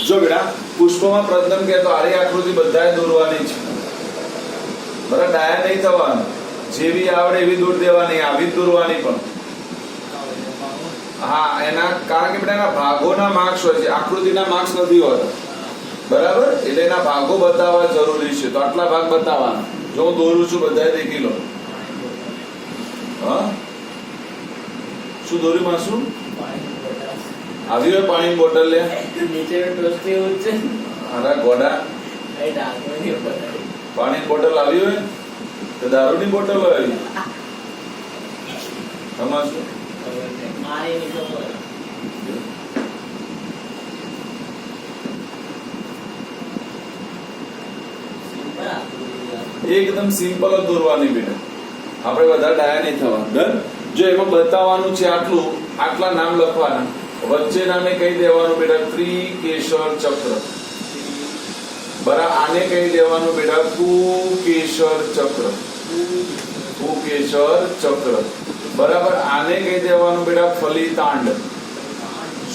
જો બેટા પુષ્પમાં પ્રથમ કે તો આરી આકૃતિ બધાએ દોરવાની છે, બરાબર? ડાયા નહીં થવાનું, જેવી આવડે એવી દોર દેવાની, આવી જ દોરવાની પણ. હા, એના કારણ કે બેટા એના ભાગોના માર્ક્સ હોય છે, આકૃતિના માર્ક્સ નથી હોતા, બરાબર? એટલે એના ભાગો બતાવવા જરૂરી છે. તો આટલા ભાગ બતાવવાના. જો હું દોરું છું બધાએ દેખી લો. હા, શું દોર્યું માં? શું આવી હોય? પાણીની બોટલ લે નીચે ટોસ્ટી એવું છે. અરે ગોડા, એ ડાકણની બોટલ. પાણીની બોટલ આવી હોય તો દારૂની બોટલ હોય. આમાં શું? મારી ની ખબર. એકદમ સિમ્પલ જ દોરવાની બેટા, આપણે બધા ડાયા નહીં થવા. ડન? જો એમાં બતાવવાનું છે આટલું, આટલા નામ લખવાના, વચ્ચે નામે કહી દેવાનું બેટા ત્રિકેશર ચક્ર, બરાબર? આને કહી દેવાનું બેટા કુકેશર ચક્ર, કુકેશર ચક્ર, બરાબર? આને કહી દેવાનું બેટા ફલિતાંડ.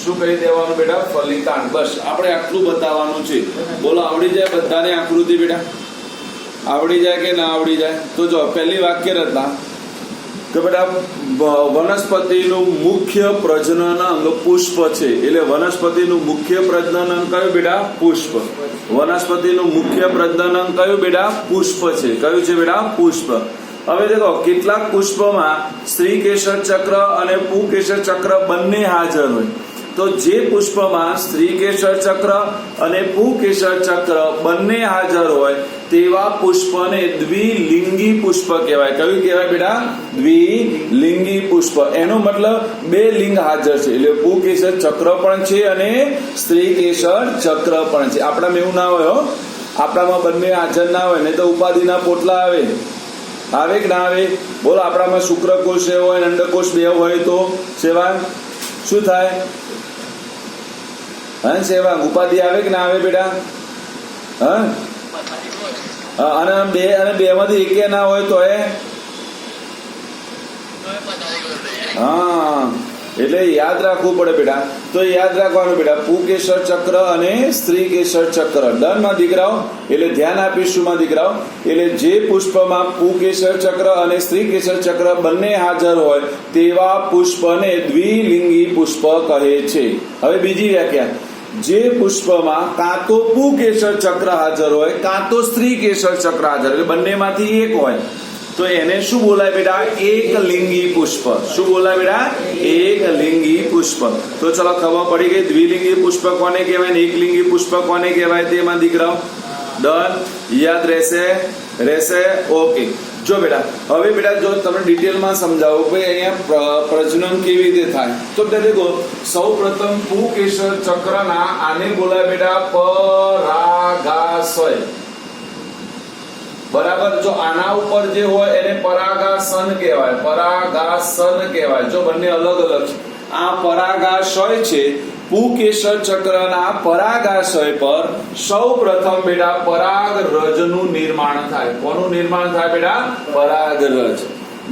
શું કહી દેવાનું બેટા? ફલિતાંડ. બસ આપણે આટલું બતાવવાનું છે. બોલો, આવડી જાય બધાને આકૃતિ બેટા? આવડી જાય કે ના આવડી જાય? તો જો પહેલી વાક્ય રચના કે બેટા વનસ્પતિનું મુખ્ય પ્રજનન અંગ પુષ્પ છે, એટલે વનસ્પતિનું મુખ્ય પ્રજનન અંગ કયું બેટા? પુષ્પ. વનસ્પતિનું મુખ્ય પ્રજનન અંગ કયું બેટા? પુષ્પ છે. કયું છે બેટા? પુષ્પ. હવે દેખો, કેટલાક પુષ્પમાં સ્ત્રી કેસર ચક્ર અને પુકેસર ચક્ર બંને હાજર હોય. તો જે પુષ્પમાં સ્ત્રી કેસર ચક્ર અને પુકેસર ચક્ર બંને હાજર હોય તેવા પુષ્પને દ્વિલિંગી પુષ્પ કહેવાય. કયું કહેવાય બેટા? દ્વિલિંગી પુષ્પ. એનો મતલબ બે લિંગ હાજર છે, એટલે પુકેસર ચક્ર પણ છે અને સ્ત્રી કેસર ચક્ર પણ છે. આપણામાં એવું ના હોય, આપણામાં બંને હાજર ના હોય ને તો ઉપાધિના પોટલા આવે. આવે કે ના આવે? બોલો, આપણામાં શુક્રકોષ હોય, અંડકોષ બે હોય તો સેવા શું થાય? હા, સેવા ઉપાધિ આવે કે ના આવે બેટા? હા, અને બે માંથી એકે ના હોય તો હા, એટલે યાદ રાખવું પડે બેટા. તો યાદ રાખવાનું બેટા, પુકેસર ચક્ર અને સ્ત્રી કેસર ચક્ર. ડન માં દીકરાઓ? એટલે ધ્યાન આપીશું માં દીકરાઓ. એટલે જે પુષ્પમાં પુકેસર ચક્ર અને સ્ત્રી કેસર ચક્ર બંને હાજર હોય તેવા પુષ્પને દ્વિલિંગી પુષ્પ કહે છે. હવે બીજી વ્યાખ્યા, જે પુષ્પમાં કાં તો પુકેસર ચક્ર હાજર હોય કાં તો સ્ત્રી કેસર ચક્ર હાજર, એટલે બંનેમાંથી એક હોય તો એને શું બોલાય બેટા? એક લિંગી પુષ્પ. શું બોલાય બેટા? એક લિંગી પુષ્પ. તો ચલો ખબર પડી ગઈ દ્વિલિંગી પુષ્પ કોને કહેવાય ને એક લિંગી પુષ્પ કોને કહેવાય તેમાં દીકરાઓ? ડન? યાદ રહેશે? ઓકે. જો બેટા, હવે બેટા જો તમે ડિટેલમાં સમજાવો કે અહીંયા પ્રજનન કેવી રીતે થાય, તો દેખો સૌ પ્રથમ પુકેસર ચક્રના આને બોલાય બેટા પરાગાશય. બરાબર? જો આના ઉપર જે હોય એને પરાગાસન કહેવાય, પરાગાસન કહેવાય. જો બંને અલગ અલગ છે. આ પરાગાશય છે. પુકેસર ચક્રના પરાગાશય પર સૌ પ્રથમ બેટા પરાગરજનું નિર્માણ થાય. કોનું નિર્માણ થાય બેટા? પરાગરજ.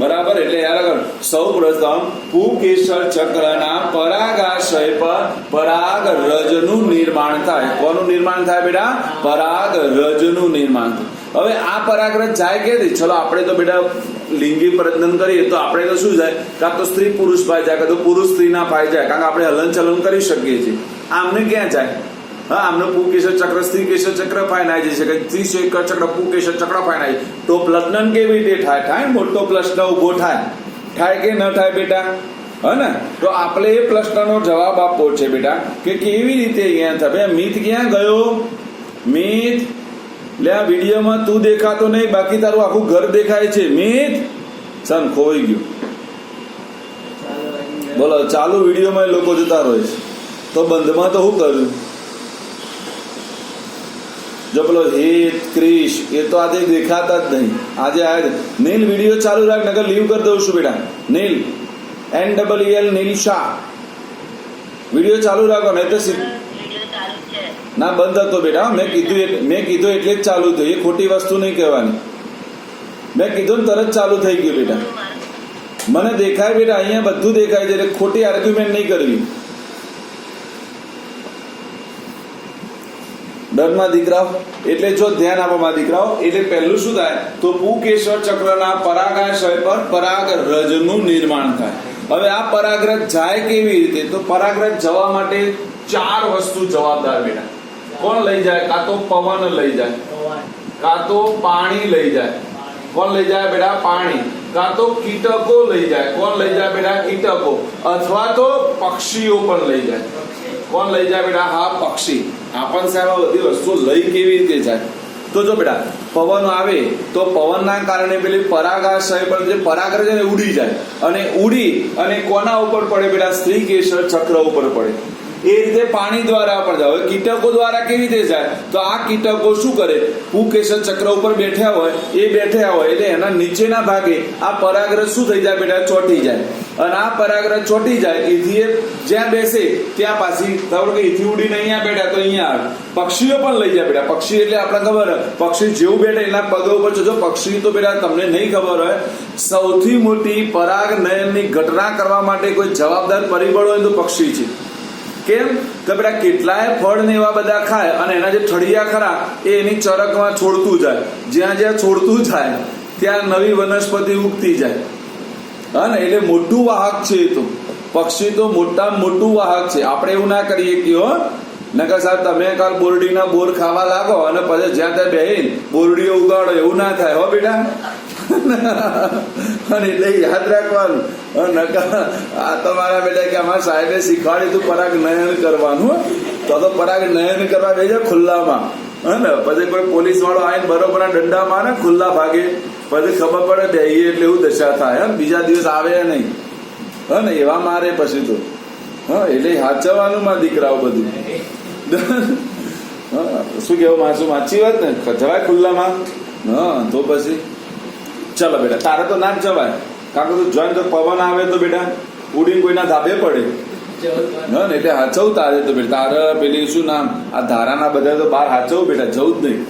બરાબર? એટલે યાદ રાખો, સૌ પ્રથમ પુકેસર ચક્રના પરાગાશય પર પરાગરજનું નિર્માણ થાય. કોનું નિર્માણ થાય બેટા? પરાગરજનું નિર્માણ થાય. હવે આ પરાગરજ જાય ક્યાંથી? ચલો આપણે તો બેટા લિંગી પ્રજનન કરીએ તો આપણે તો શું જાય? કાં તો સ્ત્રી પુરુષ પાઈ જાય, કાં તો પુરુષ સ્ત્રીના પાઈ જાય, કારણ કે આપણે હલનચલન કરી શકીએ છીએ. આમને ક્યાં જાય? હા, આમને પુકેસર ચક્ર સ્ત્રી કેસર ચક્ર ફાઈનાઈ જઈ શકે, સ્ત્રી ચક્ર પુકેસર ચક્ર ફાઈનાઈ. તો પ્રજનન કેવી રીતે થાય? મોટો પ્રશ્ન ઉભો થાય કે ન થાય બેટા? હા ને? તો આપણે એ પ્રશ્નનો જવાબ આપવો છે બેટા કે કેવી રીતે અહીંયા થાય. મિત ક્યાં ગયો? મિત, લે આ વિડીયોમાં તું દેખાતો નહીં, બાકી તારું આખું ઘર દેખાય છે. મિત સન ખોવાઈ ગયું. બોલો, ચાલુ વિડીયોમાં લોકો જતા રહે છે તો બંધમાં તો શું કર્યું? જો પેલો હિત ક્રિશ એ તો આજે દેખાતા જ નહીં. આજે આયા નીલ વિડીયો ચાલુ રાખ, નકર લીવ કરી દઉં છું બેટા. નીલ NEEL નીલ શાહ વિડીયો ચાલુ રાખો, નહીં તો ના બંધ હતો બેટા. મેં કીધું એટલે જ ચાલુ થયું. એ ખોટી વસ્તુ નહીં કહેવાની. મેં કીધું ને તરત ચાલુ થઈ ગયું બેટા. મને દેખાય બેટા, અહીંયા બધું દેખાય છે, એટલે ખોટી આર્ગ્યુમેન્ટ નહીં કરવી. ડરમાં દીકરાઓ, એટલે જો ધ્યાન આપવામાં દીકરાઓ, એટલે પહેલું શું થાય તો પુકેસર ચક્રના પરાગાશય પર પરાગરજનું નિર્માણ થાય. હવે આ પરાગરજ જાય કેવી રીતે? તો પરાગરજ જવા માટે 4 વસ્તુ જવાબદાર બેટા. કોણ લઈ જાય? કાં તો પવન લઈ જાય, કાં તો પાણી લઈ જાય. કોણ લઈ જાય બેટા? પાણી. કાં તો કીટકો લઈ જાય. કોણ લઈ જાય બેટા? કીટકો. અથવા તો પક્ષીઓ પણ લઈ જાય. કોણ લઈ જાય બેટા? હા, પક્ષી. આપણ સાહેબ આ બધી વસ્તુ લઈ કેવી રીતે જાય? તો જો બેટા પવન આવે તો પવનના કારણે પેલી પરાગાશય પર જે પરાગરજ છે ને ઉડી જાય, અને ઉડી અને કોના ઉપર પડે બેટા? સ્ત્રી કેસર ચક્ર ઉપર પડે. એ રીતે પાણી દ્વારા પણ જાય. હવે કીટકો દ્વારા કેવી રીતે જાય? તો આ કીટકો શું કરે? પુકેસર ચક્ર ઉપર બેઠ્યા હોય એટલે એના નીચેના ભાગે આ પરાગરજ શું થઈ જાય બેટા? ચોંટી જાય. અને આ પરાગરજ ચોંટી જાય એથી જ્યાં બેસે ત્યાં પાછી ધારો કે એથી ઉડીને અહીંયા બેઠા તો અહીંયા આવે. પક્ષીઓ પણ લઈ જાય બેટા. પક્ષી એટલે આપણે ખબર હોય, પક્ષી જેવું બેઠે એના પગ ઉપર જો પક્ષી તો બેટા તમને નહીં ખબર હોય, સૌથી મોટી પરાગ નયનની ઘટના કરવા માટે કોઈ જવાબદાર પરિબળ હોય તો પક્ષી છે. કેમ કે બેટા કેટલાય ફળ ને એવા બધા ખાય અને એના જે ઠળિયા ખરા એ એની ચરકમાં છોડતું જાય. જ્યાં જ્યાં છોડતું જાય ત્યાં નવી વનસ્પતિ ઉગતી જાય. હા ને, એટલે મોટું વાહક છે. એ તો પક્ષી તો મોટામાં મોટું વાહક છે. આપણે એવું ના કરીએ કે હો નકર સાહેબ તમે કાલ બોરડીના બોર ખાવા લાગો અને પછી જ્યાં ત્યાં બેહીને બોરડીઓ ઉગાડો, એવું ના થાય હો બેટા. અને એટલે યાદ રાખવાનું. આ તમારા બેટા કે અમારા સાહેબે શીખવાડ્યું તું પરાગ નયન કરવાનું. તો પરાગ નયન કરવા બેસે ખુલ્લામાં. હે ને, પછી કોઈ પોલીસ વાળો આવીને બરોબર દંડા મારે ખુલ્લા ભાગે, પછી ખબર પડે બેહીએ એટલે એવું દશા થાય. બીજા દિવસ આવે નહીં. હા ને, એવા મારે પછી તો. હા, એટલે હાચવાનું માં દીકરાઓ બધું. શું કેવું માસું? વાંચી વાત ને, જવાય ખુલ્લામાં? હા, તો પછી ચાલો બેટા તારે તો ના જ જવાય. કારણ કે તું જોઈને તો પવન આવે તો બેટા ઉડીને કોઈના ધાબે પડે. હા ને, એટલે હાચવું તારે તો બેટા. તારે પેલી શું નામ આ ધારાના બધા તો બહાર હાચવું બેટા, જવું જ નહીં.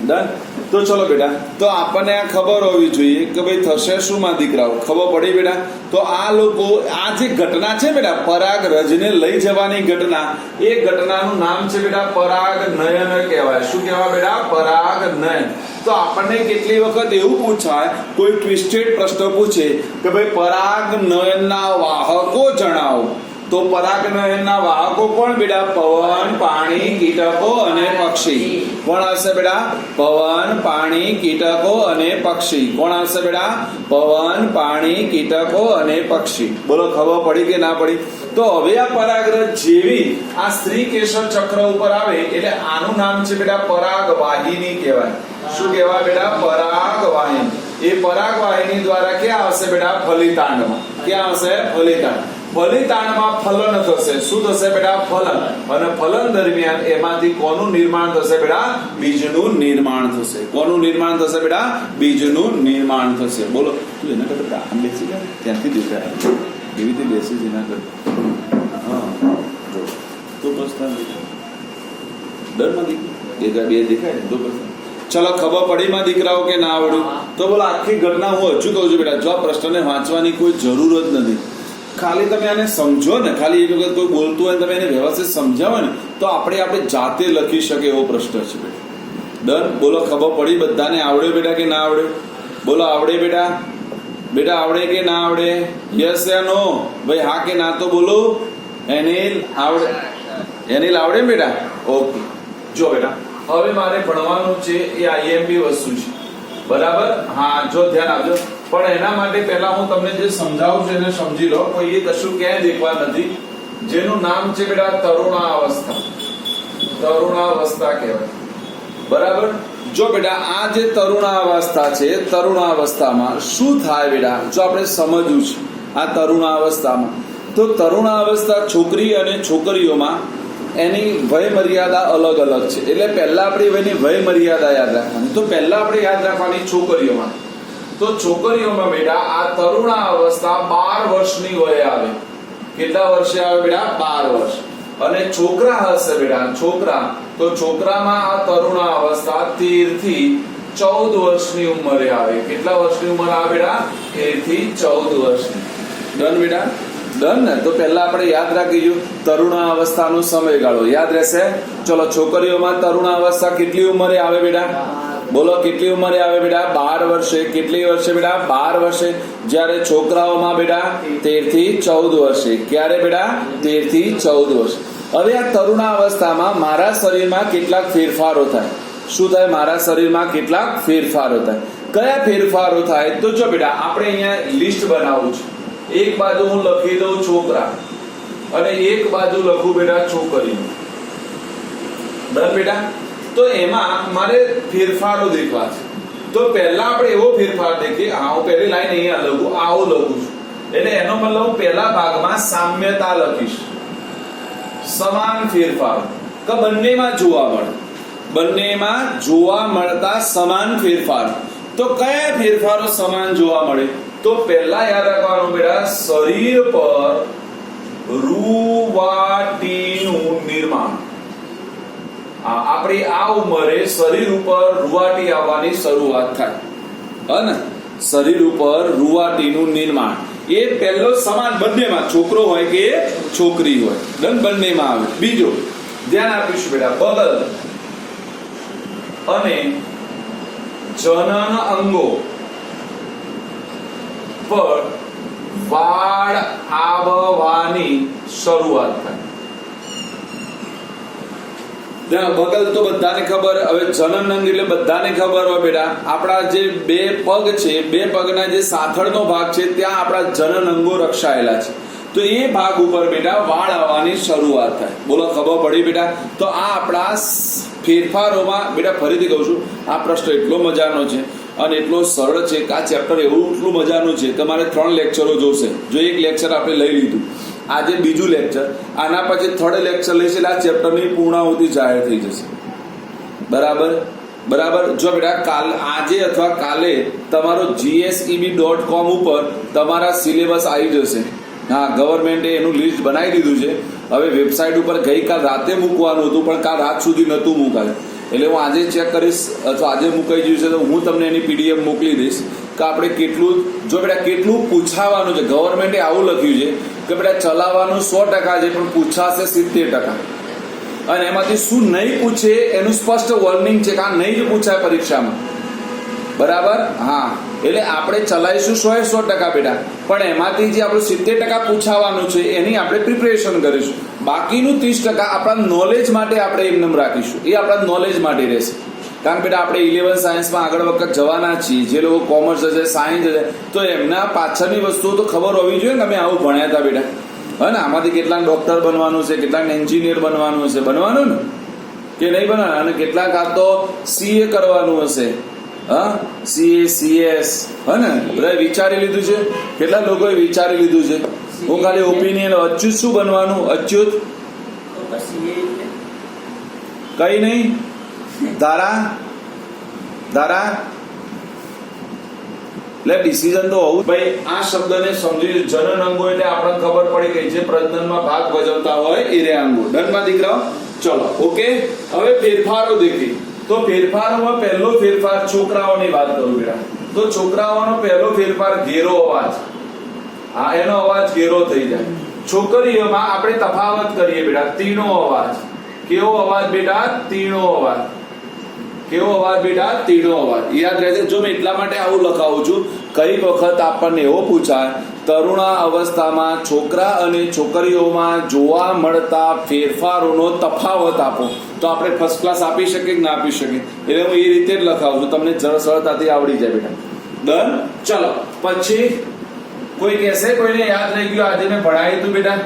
ડન. તો ચલો બેટા, તો આપણને આ ખબર હોવી જોઈએ કે ભાઈ થશે શું માં દીકરાઓ? ખબર પડી બેટા? તો આ લોકો આ જે ઘટના છે બેટા પરાગ રજને લઈ જવાની ઘટના, એ ઘટનાનું નામ છે બેટા પરાગ નયન કહેવાય. શું કહેવાય બેટા? પરાગ નયન. તો આપણને કેટલી વખત એવું પૂછાય, કોઈ ટ્વિસ્ટેડ પ્રશ્ન પૂછે કે ભાઈ પરાગ નયનના વાહકો જણાવો. તો પરાગ નયનના વાહકો કોણ બેટા? પવન, પાણી, કીટકો અને પક્ષી. કોણ આવશે બેટા? પવન, પાણી, કીટકો અને પક્ષી. કોણ આવશે બેટા? પવન, પાણી, કીટકો અને પક્ષી. બોલો ખબર પડી કે ના પડી? તો હવે આ પરાગરજ જેવી આ સ્ત્રી કેસર ચક્ર ઉપર આવે એટલે આનું નામ છે બેટા પરાગ વાહિની કહેવાય. શું કહેવાય બેટા? પરાગ વાહિની. એ પરાગ વાહિની દ્વારા ક્યાં આવશે બેટા? ફલિતાંડમાં. ક્યાં આવશે? ફલિતાંડ. ફલિતાંડમાં ફલન થશે. શું થશે બેટા? ફલન. અને ફલન દરમિયાન એમાંથી કોનું નિર્માણ થશે બેટા? બીજનું નિર્માણ થશે. કોનું નિર્માણ થશે બેટા? બીજનું નિર્માણ થશે. બોલો એના કરતા આમ બેસી જાય ત્યાંથી દેખાય એવી રીતે બેસી જ એના કરતા. હા, તો બસ ડરમાં દીકરા બે દેખાય ને તો બસ. ચલો ખબર પડી માં દીકરાઓ કે ના આવડ્યું? તો બોલો આખી ઘટના હું હજુ કહું છું બેટા, જો આ પ્રશ્નને વાંચવાની કોઈ જરૂર જ નથી. ખાલી તમે આને સમજો ને, ખાલી એક વખત કોઈ બોલતું હોય તમે એને વ્યવસ્થિત સમજાવો ને તો આપણે જાતે લખી શકે એવો પ્રશ્ન છે બેટા. ડન. બોલો ખબર પડી બધાને? આવડ્યો બેટા કે ના આવડ્યો? બોલો આવડે બેટા? બેટા આવડે કે ના આવડે? યસ યા નો? ભાઈ હા કે ના તો બોલો. એનિલ આવડે? એનિલ આવડે બેટા? ઓકે. જો બેટા હવે મારે ભણવાનું છે એ આઈએમપી વસ્તુ છે, બરાબર? હા, જો ધ્યાન આપજો. પણ એના માટે પહેલા હું તમને જે સમજાવું છું એને સમજી લો. કોઈ એ કશું ક્યાંય દેખવા નથી. જેનું નામ છે બેટા તરુણાવસ્થા. તરુણાવસ્થા કહેવાય, બરાબર? જો બેટા આ જે તરુણાવસ્થા છે, તરુણાવસ્થામાં શું થાય બેટા? જો આપણે સમજવું છે આ તરુણાવસ્થામાં, તો તરુણાવસ્થા છોકરી અને છોકરીઓમાં એની વય મર્યાદા અલગ અલગ છે. એટલે પહેલા આપણે એની વય મર્યાદા યાદ રાખવાની. તો પહેલા આપણે યાદ રાખવાની છોકરીઓમાં. તો છોકરીઓમાં બેટા આ તરુણાવસ્થા 12 વર્ષની વયે આવે. કેટલા વર્ષે આવે બેટા? 12 વર્ષ. અને છોકરા હશે બેટા, છોકરા, તો છોકરામાં આ તરુણાવસ્થા 13 થી 14 વર્ષની ઉંમરે આવે. કેટલા વર્ષની ઉંમર આવે બેટા? 13 થી 14 વર્ષની. ડન બેટા? ડન ને? તો પહેલા આપણે યાદ રાખીશું તરુણાવસ્થાનો સમયગાળો યાદ રહેશે. ચલો, છોકરીઓમાં તરુણાવસ્થા કેટલી ઉંમરે આવે બેટા? બોલો, કેટલી ઉંમરે આવે બેટા? 12 વર્ષે. કેટલી વર્ષે બેટા? 12 વર્ષે. જ્યારે છોકરાઓમાં બેટા 13 થી 14 વર્ષે. ક્યારે બેટા? 13 થી 14 વર્ષ. હવે આ તરુણાવસ્થામાં મારા શરીરમાં કેટલાક ફેરફારો થાય. શું થાય? મારા શરીરમાં કેટલાક ફેરફારો થાય. કયા ફેરફારો થાય? તો જો બેટા, આપણે અહીંયા લિસ્ટ બનાવું છે. એક બાજુ હું લખી દઉં છોકરા અને એક બાજુ લખું બેટા છોકરી. ડન બેટા? તો એમાં મારે ફેરફારો દેખવા છે. તો પહેલા આપણે એવો ફેરફાર દેખીએ. હું પહેલી લાઈન અહીંયા લખું, આવું લખું છું. એટલે એનો મતલબ હું પહેલા ભાગમાં સામ્યતા લખીશ, સમાન ફેરફાર કે બંનેમાં જોવા મળે. બંનેમાં જોવા મળતા સમાન ફેરફાર. તો કયા ફેરફારો સમાન જોવા મળે? તો પહેલા યાદ રાખવાનું બેટા, શરીર પર રૂવાટીનું નિર્માણ. આપણી આ ઉંમરે શરીર ઉપર રૂવાટી આવવાની શરૂઆત થાય. હે, શરીર ઉપર રૂવાટીનું નિર્માણ એ પહેલો સમાન બંનેમાં, છોકરો હોય કે છોકરી હોય, બંનેમાં આવે. બીજો ધ્યાન આપીશું બેટા, બગલ અને જનન અંગો પર વાળ આવવાની શરૂઆત થાય. બગલ તો બધાને ખબર. હવે જનન અંગ એટલે બધાને ખબર હોય બેટા, આપણા જે બે પગ છે, બે પગના જે સાથળનો ભાગ છે ત્યાં આપણા જનન અંગો રક્ષાયેલા છે. તો એ ભાગ ઉપર બેટા વાળ આવવાની શરૂઆત થાય. બોલો, ખબર પડી બેટા? તો આ આપણા ફેરફારોમાં બેટા, ફરીથી કહું છું, આ પ્રશ્ન એટલો મજાનો છે અને એટલો સરળ છે કે આ ચેપ્ટર એવું એટલું મજાનું છે કે મારે 3 લેક્ચરો જોશે. જો એક લેક્ચર આપણે લઈ લીધું, આજે બીજું લેક્ચર, આના પછી 3rd લેક્ચર લઈશું, આ ચેપ્ટરની પૂર્ણાહુતિ જાહેર થઈ જશે. બરાબર? જો બેટા, આજે અથવા કાલે તમારો GSEB.com ઉપર તમારા સિલેબસ આવી જશે. હા, ગવર્મેન્ટે એનું લિસ્ટ બનાવી દીધું છે. હવે વેબસાઇટ ઉપર ગઈકાલ રાતે મૂકવાનું હતું, પણ કાલ રાત સુધી નહોતું મુકાયું. એટલે હું આજે ચેક કરીશ અથવા આજે મુકાઈ ગયું છે તો હું તમને એની PDF મોકલી દઈશ કે આપણે કેટલું, જો બેટા કેટલું પૂછાવાનું છે. ગવર્મેન્ટે આવું લખ્યું છે કે બેટા ચલાવવાનું 100% છે, પણ પૂછાશે 70%. અને એમાંથી શું નહીં પૂછે એનું સ્પષ્ટ વોર્નિંગ છે કે આ નહીં જ પૂછાય પરીક્ષામાં. બરાબર? હા, એટલે આપણે ચલાવીશું 100% બેટા, પણ એમાંથી જે આપણું 70% પૂછાવાનું છે એની આપણે પ્રિપરેશન કરીશું. બાકીનું 30% આપણા નોલેજ માટે આપણે એમને રાખીશું. એ આપણા નોલેજ માટે રહેશે. કારણ કે બેટા આપણે 11 સાયન્સમાં આગળ વખત જવાના છીએ. જે લોકો કોમર્સ હશે, સાયન્સ હશે, તો એમના પાછળની વસ્તુઓ તો ખબર હોવી જોઈએ ને. અમે આવું ભણ્યા હતા બેટા. હા ને, આમાંથી કેટલાક ડોક્ટર બનવાનું છે, કેટલાક એન્જિનિયર બનવાનું હશે. બનવાનું ને કે નહીં બનવાનું? અને કેટલાક આ તો CA કરવાનું હશે. હા, CA, CS, હા ને, બધા વિચારી લીધું છે. કેટલા લોકોએ વિચારી લીધું છે. હું ખાલી ઓપિનિયન. અચ્યુત શું બનવાનું? અચ્યુત કઈ નહીં. ધારા એટલે ડિસિઝન તો હોવું. ભાઈ આ શબ્દને સમજી. જનન અંગો એટલે આપણને ખબર પડી ગઈ છે પ્રજનનમાં ભાગ ભજવતા હોય એ રે અંગો. ડનમાં દીકરાઓ? ચલો, ઓકે. હવે ફેરફારો દેખી. તો ફેરફારોમાં પહેલો ફેરફાર છોકરાઓની વાત કરું બેટા. તો છોકરાઓનો પહેલો ફેરફાર ઘેરો અવાજ. હા, એનો અવાજ ઘેરો થઈ જાય. છોકરીઓમાં આપણે તફાવત કરીએ બેટા, તીણો અવાજ. કેવો અવાજ બેટા? તીણો અવાજ. કેવો અવાજ બેટા? તીણો અવાજ. યાદ રહેશે. જો મેં એટલા માટે આવું લખાવું છું, કઈ વખત આપણને એવો પૂછાય, તરુણા અવસ્થામાં છોકરા અને છોકરીઓમાં જોવા મળતા ફેરફારોનો તફાવત આપો. તો આપણે ફર્સ્ટ ક્લાસ આપી શકીએ કે ના આપી શકીએ? એટલે હું એ રીતે જ લખાવું છું, તમને સરળતાથી આવડી જાય બેટા. ડન? ચલો, પછી કોઈ કહેશે કોઈને યાદ રહી ગયું આજે મેં ભણાવ્યું હતું બેટા?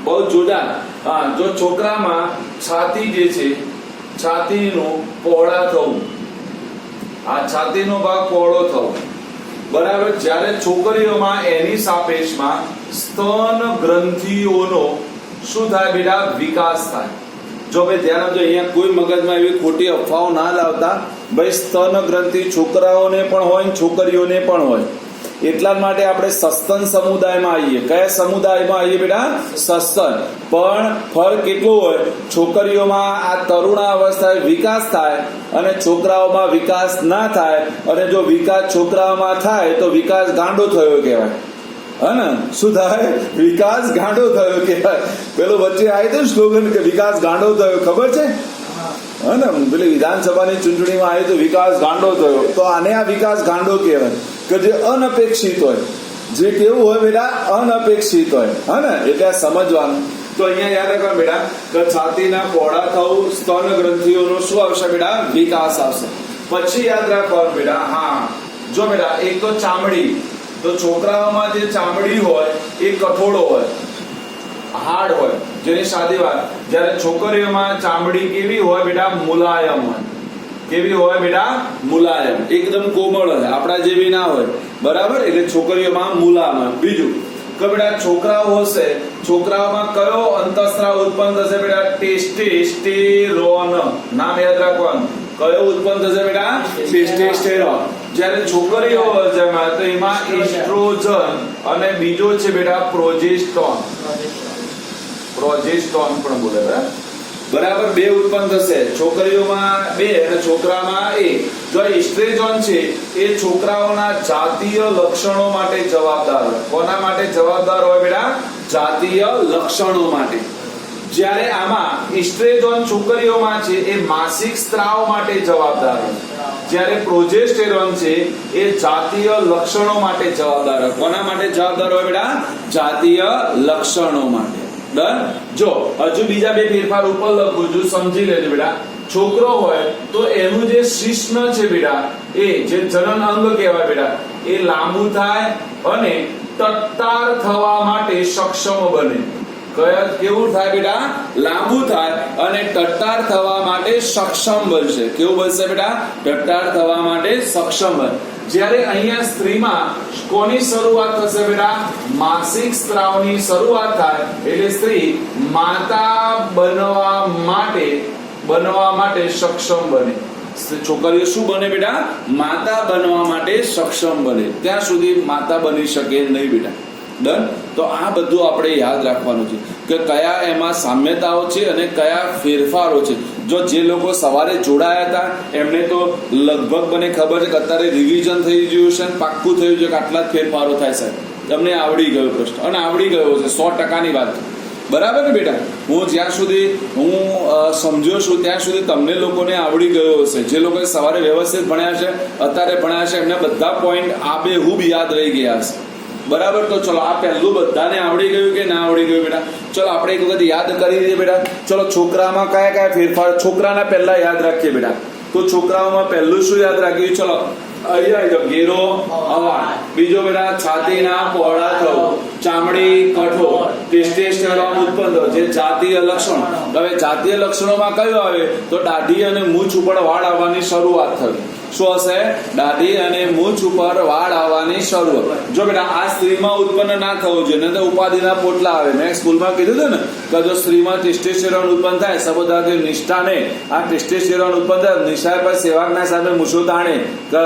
બહુ જોરદાર. હા, જો છોકરામાં છાતી જે છે, છાતીનું પહોળા થવું, આ છાતીનો ભાગ પહોળો થવો. બરાબર? જ્યારે છોકરીઓમાં એની સાપેક્ષમાં સ્તન ગ્રંથિઓનો શું થાય બેટા? વિકાસ થાય. જો ભાઈ ધ્યાન આપજો, અહીંયા કોઈ મગજમાં એવી ખોટી અફવાઓ ના લાવતા. ભાઈ સ્તન ગ્રંથિ છોકરાઓને પણ હોય, છોકરીઓને પણ હોય. એટલા માટે આપણે સસ્તન સમુદાયમાં આવીએ. કયા સમુદાયમાં આવીએ બેટા? સસ્તન. પણ ફરક કેટલો હોય? છોકરીઓમાં આ તરુણા અવસ્થાએ વિકાસ થાય અને છોકરાઓમાં વિકાસ ના થાય. અને જો વિકાસ છોકરાઓમાં થાય તો વિકાસ ગાંડો થયો કહેવાય. હે ને શું થાય? વિકાસ ગાંડો થયો કહેવાય. પેલો વચ્ચે આવી તો સ્લોગન કે વિકાસ ગાંડો થયો, ખબર છે હે ને? પેલી વિધાનસભાની ચૂંટણીમાં આવી તો વિકાસ ગાંડો થયો. તો આને આ વિકાસ ગાંડો કહેવાય કે જે અનપેક્ષિત હોય, જે કેવું હોય બેટા? અનપેક્ષિત હોય, હે ને? એટલે આ સમજવાનું. તો અહીંયા યાદ રાખવા બેટા કે છાતીના પહોળા થવું, સ્તન ગ્રંથિઓનો શું આવશે બેટા? વિકાસ આવશે. પછી યાદ રાખવાનું બેટા, હા જો બેટા, એક તો ચામડી. તો છોકરાઓમાં જે ચામડી હોય એ કઠોળો હોય, હાર્ડ હોય, જેની સાદી વાત. જ્યારે છોકરીઓમાં ચામડી કેવી હોય બેટા? મુલાયમ હોય. કેવી હોય બેટા? મુલાયમ, એકદમ કોમળ હોય, આપણા જેવી ના હોય, બરાબર? એટલે છોકરીઓમાં મુલાયમ હોય. બીજું કે બેટા છોકરાઓ હશે, છોકરાઓમાં કયો અંતઃસ્ત્રાવ ઉત્પન્ન થશે બેટા? ટેસ્ટેસ્ટેરોન. નામ યાદ રાખવાનું. કયો ઉત્પન્ન થશે બેટા? ટેસ્ટેસ્ટેરોન. જ્યારે છોકરીઓ હશે તો એમાં એસ્ટ્રોજન અને બીજો છે બેટા પ્રોજેસ્ટોન. પ્રોજેસ્ટોન પણ બોલે, બરાબર? બે ઉત્પન્ન થશે. છોકરીઓમાં 2 અને છોકરામાં 1. જો એસ્ટ્રોજન છે એ છોકરાઓના જાતીય લક્ષણો માટે જવાબદાર હોય. કોના માટે જવાબદાર હોય બેટા? જાતીય લક્ષણો માટે. જ્યારે આમાં એસ્ટ્રોજન છોકરીઓમાં છે એ માસિક સ્ત્રાવ માટે જવાબદાર હોય. જ્યારે પ્રોજેસ્ટેરોન છે એ જાતીય લક્ષણો માટે જવાબદાર હોય. કોના માટે જવાબદાર હોય બેટા? જાતીય લક્ષણો માટે. ડન. જો હજુ બીજા 2 ફેરફાર ઉપર લખું છું, સમજી લેજો બેટા. છોકરો હોય તો એનું જે શિશ્ન છે બેટા, એ જે જનન અંગ કહેવાય બેટા, એ લાંબુ થાય અને તટતાર થવા માટે સક્ષમ બને. કેવું થાય બેટા? લાંબુ થાય અને તટતાર થવા માટે સક્ષમ બનશે. કેવું બનશે બેટા? તટતાર થવા માટે સક્ષમ બને. જ્યારે અહીંયા સ્ત્રીમાં કોની શરૂઆત થશે બેટા? માસિક સ્ત્રાવની શરૂઆત થાય એટલે સ્ત્રી માતા બનવા માટે સક્ષમ બને. છોકરીઓ શું બને બેટા? માતા બનવા માટે સક્ષમ બને. ત્યાં સુધી માતા બની શકે નહીં બેટા. ડન. તો આ બધું આપણે યાદ રાખવાનું છે કે કયા એમાં સામ્યતાઓ છે અને કયા ફેરફારો છે. જો જે લોકો સવારે જોડાયા હતા એમને તો લગભગ મને ખબર છે કે અત્યારે રિવિઝન થઈ ગયું છે, પાક્કું થયું છે કે આટલા જ ફેરફારો થાય સાહેબ. તમને આવડી ગયો પ્રશ્ન, અને આવડી ગયો છે 100%ની વાત, બરાબર ને બેટા? હું જ્યાં સુધી સમજ્યો છું ત્યાં સુધી તમને લોકોને આવડી ગયો હશે. જે લોકોએ સવારે વ્યવસ્થિત ભણ્યા છે, અત્યારે ભણ્યા છે, એમને બધા પોઈન્ટ આબેહૂબ યાદ રહી ગયા હશે, બરાબર? તો ચલો, આ પહેલું બધાને આવડી ગયું કે ના આવડી ગયું બેટા? ચલો આપણે એક વખત યાદ કરી દઈએ બેટા. ચલો છોકરામાં કયા કયા ફેરફાર? છોકરાના પહેલા યાદ રાખીએ બેટા. તો છોકરાઓમાં પહેલું શું યાદ રાખ્યું? ચલો અહીંયા ઘેરો અવાજ. બીજો બેટા છાતીના પહોળા થવું, ચામડી કઠોર, ટેસ્ટેસ્ટેરોન ઉત્પન્ન થવું, જે જાતીય લક્ષણ. હવે જાતીય લક્ષણોમાં કયું આવે? તો દાઢી અને મૂછ ઉપર વાળ આવવાની શરૂઆત થવી. શું હશે? દાઢી અને મૂછ ઉપર વાળ આવવાની શરૂઆત. જો બેટા આ સ્ત્રીમાં ઉત્પન્ન ના થવું જોઈએ, નહીં તો ઉપાધિના પોટલા આવે. મેં સ્કૂલમાં કીધું હતું ને કે જો સ્ત્રીમાં ટેસ્ટેસ્ટેરોન ઉત્પન્ન થાય, સબોધાથી નિષ્ઠાને આ ટેસ્ટેસ્ટેરોન ઉત્પન્ન થાય, નિષ્ઠા પર સેવાકના સામે મૂછો તાણે કે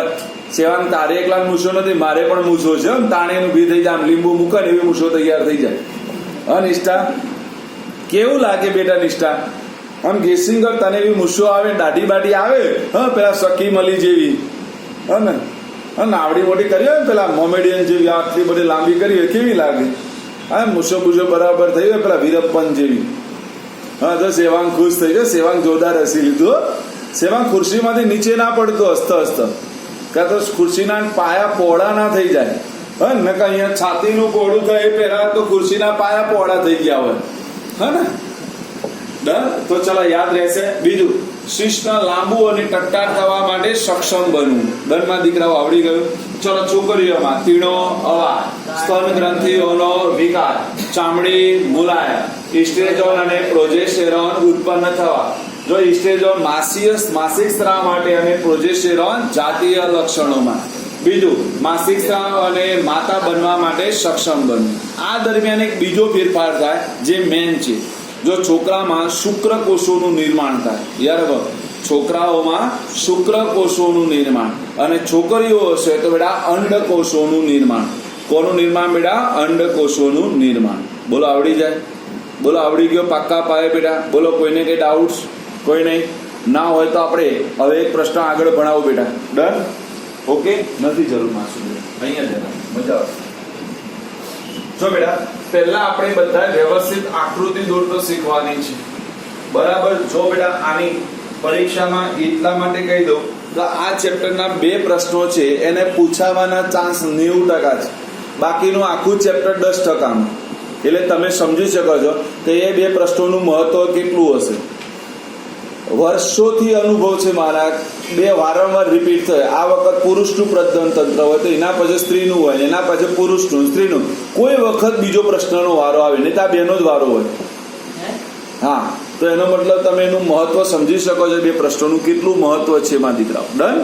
સેવાક તારે એકલા મૂછો નથી, મારે પણ મૂછો છે, તાણે ઊભી થઈ જાય, આમ લીંબુ મૂકે ને એવી મૂછો તૈયાર થઈ જાય. હા નિષ્ઠા, કેવું લાગે બેટા નિષ્ઠા? આમ ગેસિંગર તને એવી મૂછો આવે, દાઢી બાઢી આવે, હા પેલા સખી મળી જેવી, હા ને? હા નાવડી મોટી કરી હોય પેલા મોમેડિયન જેવી, આટલી બધી લાંબી કરી હોય, કેવી લાગે? હા મૂછો બૂછો બરાબર થઈ હોય પેલા વીરપ્પન જેવી. હા તો સેવાંગ ખુશ થઈ ગયો. સેવાંગ જોરદાર હસી લીધું. સેવાંગ ખુરશીમાંથી નીચે ના પડતો હસતો કાં તો ખુરશીના પાયા પહોળા ના થઈ જાય. હા ને કે અહીંયા છાતીનું પહોળું થાય પેલા તો ખુરશીના પાયા પહોળા થઈ ગયા હોય, હા ને? તો ચલો યાદ રહેશે. બીજું, શિશ્ન લાંબુ અને ટટ્ટાર થવા માટે સક્ષમ બનવું. દરમાં દીકરાઓ આવડી ગયું. ચલો છોકરીઓમાં તીણો અવાજ, સ્તન ગ્રંથિઓનો વિકાસ, ચામડી મુલાયમ, એસ્ટ્રોજન અને પ્રોજેસ્ટેરોન ઉત્પન્ન થવા. જો એસ્ટ્રોજન માસિક સ્ત્રાવ માટે અને પ્રોજેસ્ટેરોન જાતીય લક્ષણોમાં. બીજું, માસિક સ્ત્રાવ અને માતા બનવા માટે સક્ષમ બનવું. આ દરમિયાન એક બીજો ફેરફાર થાય જે મેન છે. જો છોકરામાં શુક્રકોષોનું નિર્માણ થાય, યાર છોકરાઓમાં શુક્રકોષોનું નિર્માણ, અને છોકરીઓ હશે તો બેટા અંડકોષોનું નિર્માણ. કોનું નિર્માણ બેટા? અંડકોષોનું નિર્માણ. બોલો આવડી જાય? બોલો આવડી ગયો પાક્કા પાયે બેટા? બોલો કોઈને કઈ ડાઉટ્સ? કોઈ નહીં? ના હોય તો આપણે હવે એક પ્રશ્ન આગળ ભણાવો બેટા. ડન? ઓકે, નથી જરૂર માસું, અહીંયા જરા મજા આવશે. જો બેટા પહેલા આપણે બધા વ્યવસ્થિત આકૃતિ દોરતો શીખવાની છે, બરાબર. જો બેટા આની પરીક્ષામાં એટલા માટે કહી દઉં તો આ ચેપ્ટરના 2 પ્રશ્નો છે એને પૂછાવાના ચાન્સ 90% છે, બાકીનું આખું ચેપ્ટર 10%. એટલે તમે સમજી શકો છો કે એ 2 પ્રશ્નોનું મહત્વ કેટલું હશે. વર્ષોથી અનુભવ છે મારા, 2 વારંવાર રિપીટ થાય. આ વખત પુરુષનું પ્રજનન તંત્ર હોય તો એના પછી સ્ત્રીનું હોય, એના પછી પુરુષનું સ્ત્રીનું, કોઈ વખત બીજો પ્રશ્નનો વારો આવે નહીં તો આ 2નો જ વારો હોય. હા, તો એનો મતલબ તમે એનું મહત્વ સમજી શકો છો, 2 પ્રશ્નોનું કેટલું મહત્વ છે એમાં દીકરાઓ. ડન?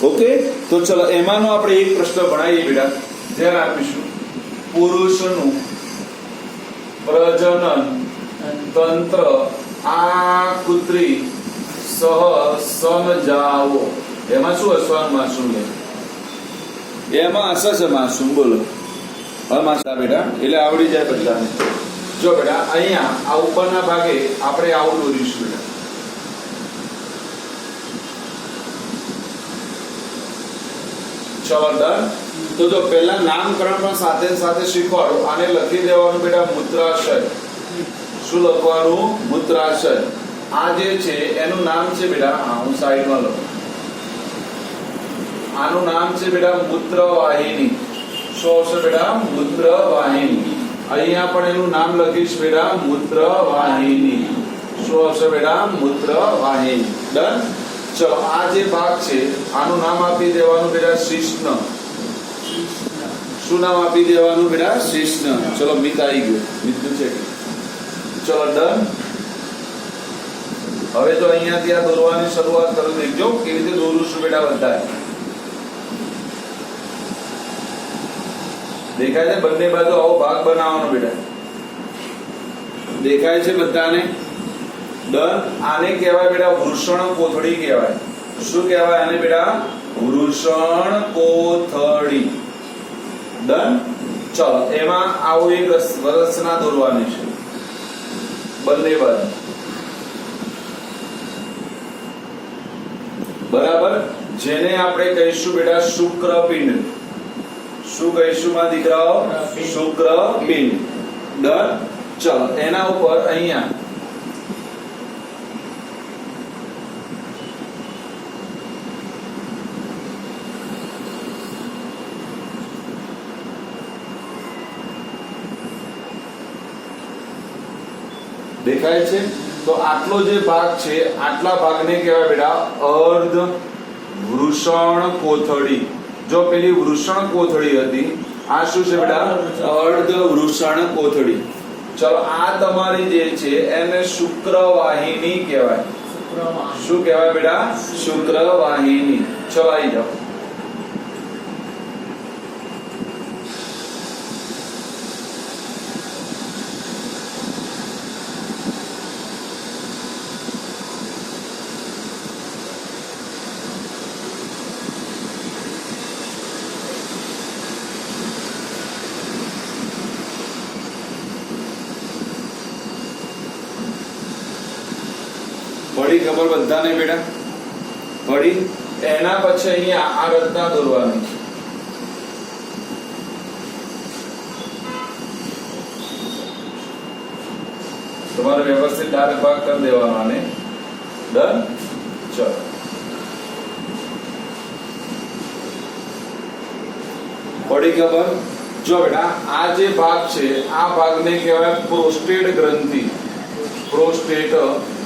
ઓકે, તો ચલો એમાંનો આપણે એક પ્રશ્ન ભણાવીએ બેટા. ધ્યાન આપીશું. પુરુષનું પ્રજનન તંત્ર આકૃતિ સહ સમજાવો. એમાં શું હસવાનું માસુમ લે? એમાં હશે છે માસુમ, બોલો. હવે માસા બેટા એટલે આવડી જાય બધાને. જો બેટા અહીંયા આ ઉપરના ભાગે આપણે આવું દોરીશું બેટા. ચલો ડન. તો જો પહેલા નામકરણ પણ સાથે સાથે શીખવાડો. આને લખી દેવાનું બેટા મૂત્રાશય. શું લખવાનું? મૂત્રાશય. આ જે છે એનું નામ છે બેટા, હું સાઈડમાં લખું. આનું નામ છે બેટા મૂત્રવાહિની. શું આવશે બેટા? મૂત્રવાહિની. અહીંયા પણ એનું નામ લખીશ બેટા મૂત્રવાહિની. શું આવશે બેટા? મૂત્રવાહિની. ડન. ચલો આ જે ભાગ છે આનું નામ આપી દેવાનું બેટા શિશ્ન. શું નામ આપી દેવાનું બેટા? શિશ્ન. ચલો મિત આવી ગયો, મિતનું છે. ચલો ડન. હવે તો અહીંયાથી આ દોરવાની શરૂઆત કરું. દેખજો કેવી રીતે દોરું છું બેટા. બધા દેખાય છે? બંને બાજુ આવો ભાગ બનાવવાનો બેટા. દેખાય છે બધાને? ડન. આને કહેવાય બેટા વૃષણ કોથળી કહેવાય. શું કહેવાય આને બેટા? વૃષણ કોથળી. ડન. ચલો એમાં આવું એક રચના દોરવાની છે બંને બાજુ. બરાબર. જેને આપણે કહીશું બેટા શુક્રપિંડ. શું કહીશું માં દીકરાઓ? શુક્રપિંડ. ડન. ચલો એના ઉપર અહીંયા દેખાય છે? તો આટલો જે ભાગ છે આટલા ભાગને કહેવાય બેટા અર્ધ વૃષણ કોથળી. જો પેલી વૃષણ કોથળી હતી, આ શું છે બેટા? અર્ધ વૃષણ કોથળી. ચલો આ તમારી જે છે એને શુક્રવાહિની કહેવાય. શું કહેવાય બેટા? શુક્રવાહિની. ચલો આવી જાઓ. પડી ખબર બધાને બેટા? પડી. એના પછી અહીંયા આ રચના દોરવાની છે. તમારે વ્યવસ્થિત ડાર્ક ભાગ કરી દેવાનો આને. ડન. ચલો પડી ખબર? જો બેટા આ જે ભાગ છે આ ભાગને કહેવાય પ્રોસ્ટેટ ગ્રંથિ. પ્રોસ્ટેટ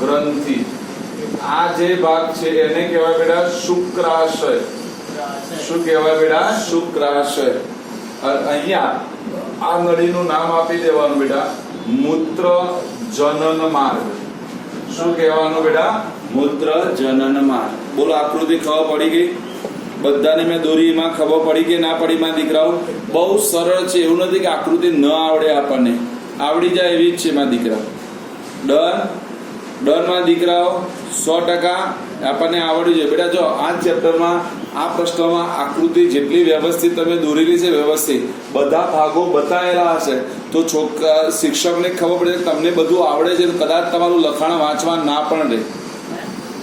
ગ્રંથિ. આ જે ભાગ છે એને કહેવાય બેટા શુક્રાશય. શું કહેવાય બેટા? શુક્રાશય. અહીંયા આ નળીનું નામ આપી દેવાનું બેટા મૂત્ર જનન માર્ગ. શું કહેવાનું બેટા? મૂત્ર જનન માર્ગ. બોલો આકૃતિ ખબર પડી ગઈ બધાને? મેં દોરી એમાં ખબર પડી કે ના પડી માં દીકરાઓ? બહુ સરળ છે, એવું નથી કે આકૃતિ ન આવડે, આપણને આવડી જાય એવી જ છે માં દીકરા. ડન. ડન માં દીકરાઓ 100% આપણને આવડી જાય બેટા. જો આ ચેપ્ટરમાં આ પ્રશ્નમાં આકૃતિ જેટલી વ્યવસ્થિત તમે દોરેલી છે, વ્યવસ્થિત બધા ભાગો બતાવેલા હશે તો શિક્ષકને ખબર પડે તમને બધું આવડે છે. કદાચ તમારું લખાણ વાંચવા ના પણ રહે.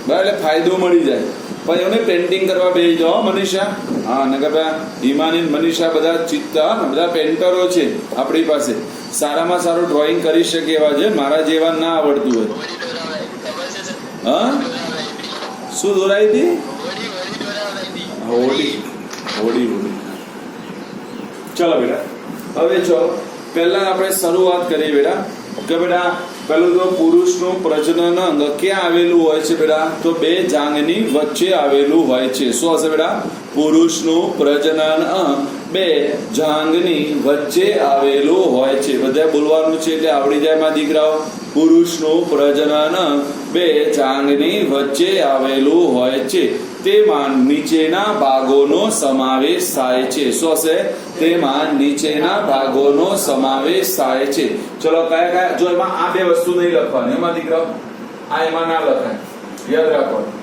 બરાબર, એટલે ફાયદો મળી જાય. પછી એમને પેન્ટિંગ કરવા બેસી જાઓ મનીષા. હા, ને કે ભાઈ હિમાની ને મનીષા બધા ચિત્તા બધા પેન્ટરો છે આપણી પાસે, સારામાં સારું ડ્રોઈંગ કરી શકે એવા છે, મારા જેવા ના આવડતું હોય. હા, શું દોરાઈ હતી? હોડી હોડી હોડી. ચલો બેટા, હવે ચલો પહેલા આપણે શરૂઆત કરીએ બેટા કે બેટા પેલું તો પુરુષનું પ્રજનન અંગ ક્યાં આવેલું હોય છે બેટા? તો બે જાંઘની વચ્ચે આવેલું હોય છે. શું હશે બેટા? પુરુષનું પ્રજનન અંગ બે જાંઘની વચ્ચે આવેલું હોય છે. બધા બોલવાનું છે એટલે આવડી જાય માં દીકરાઓ. પુરુષનું પ્રજનન અંગ બે જાંઘની વચ્ચે આવેલું હોય છે. તેમાં નીચેના ભાગોનો સમાવેશ થાય છે. શું હશે? તેમાં નીચેના ભાગોનો સમાવેશ થાય છે. ચલો કયા કયા? જો એમાં આ બે વસ્તુ નહીં લખવાની એમાં દીકરાઓ, આ એમાં ના લખાય, યાદ રાખવાનું.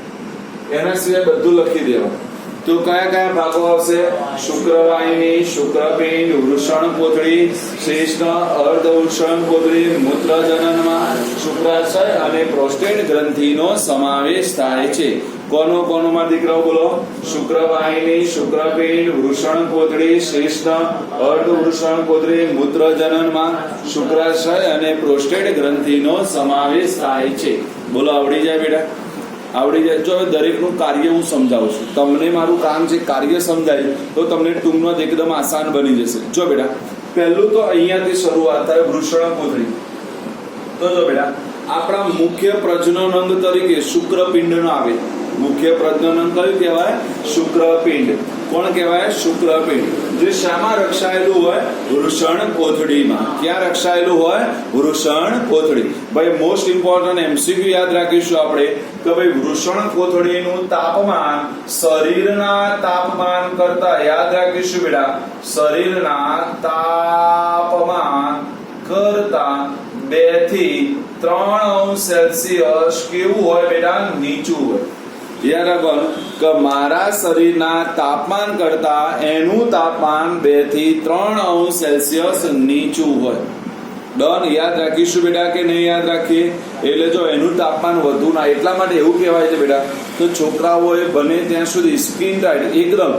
એના સિવાય બધું લખી દેવાનું. તો કયા કયા ભાગો આવશે? શુક્રવાહિની, શુક્રપિંડ, વૃષણકોથળી, શ્લેષ્મ, અર્ધવૃષણકોથળી, મૂત્રજનનમાં, શુક્રાશય અને પ્રોસ્ટેટ ગ્રંથિનો સમાવેશ થાય છે. કોનો કોનોમાં દીકરાઓ બોલો? શુક્રવાહિની, શુક્રપિંડ, વૃષણકોથળી, શ્લેષ્મ, અર્ધવૃષણકોથળી, મૂત્રજનનમાં, શુક્રાશય અને પ્રોસ્ટેટ ગ્રંથિનો સમાવેશ થાય છે. બોલો, આવડી જાય બેટા? આવડી જાય. જો હવે દરેકનું કાર્ય હું સમજાવું છું. તમને મારું કામ છે કાર્ય સમજાય તો તમને ટૂંકમાં એકદમ આસાન બની જશે. જો બેટા પહેલું તો અહીંયાથી શરૂઆત થાય વૃષણકોથળી. તો જો બેટા આપણા મુખ્ય પ્રજનન અંગ તરીકે શુક્રપિંડનો આવે. મુખ્ય પ્રજનન અંગ કયું કહેવાય? શુક્રપિંડ. કોણ કહેવાય? શુક્રપિંડ. જે શામાં રક્ષાયેલું હોય? વૃષણકોથળીમાં. ક્યાં રક્ષાયેલું હોય? વૃષણકોથળી. ભાઈ મોસ્ટ ઇમ્પોર્ટન્ટ એમસીક્યુ યાદ રાખીશું આપણે કે ભાઈ વૃષણકોથળીનું તાપમાન શરીરના તાપમાન કરતા, યાદ રાખીશું બેટા, શરીરના તાપમાન કરતા 2 થી 3 અંશ સેલ્સિયસ કેવું હોય બેટા? નીચું હોય. યાદ રાખવાનું કે મારા શરીરના તાપમાન કરતા એનું તાપમાન 2 થી 3 અંશ સેલ્સિયસ નીચું હોય. ડન. યાદ રાખીશું બેટા કે નહીં યાદ રાખીએ? એટલે જો એનું તાપમાન વધુ ના, એટલા માટે એવું કહેવાય છે બેટા તો છોકરાઓએ બને ત્યાં સુધી સ્કિન ટાઈટ એકદમ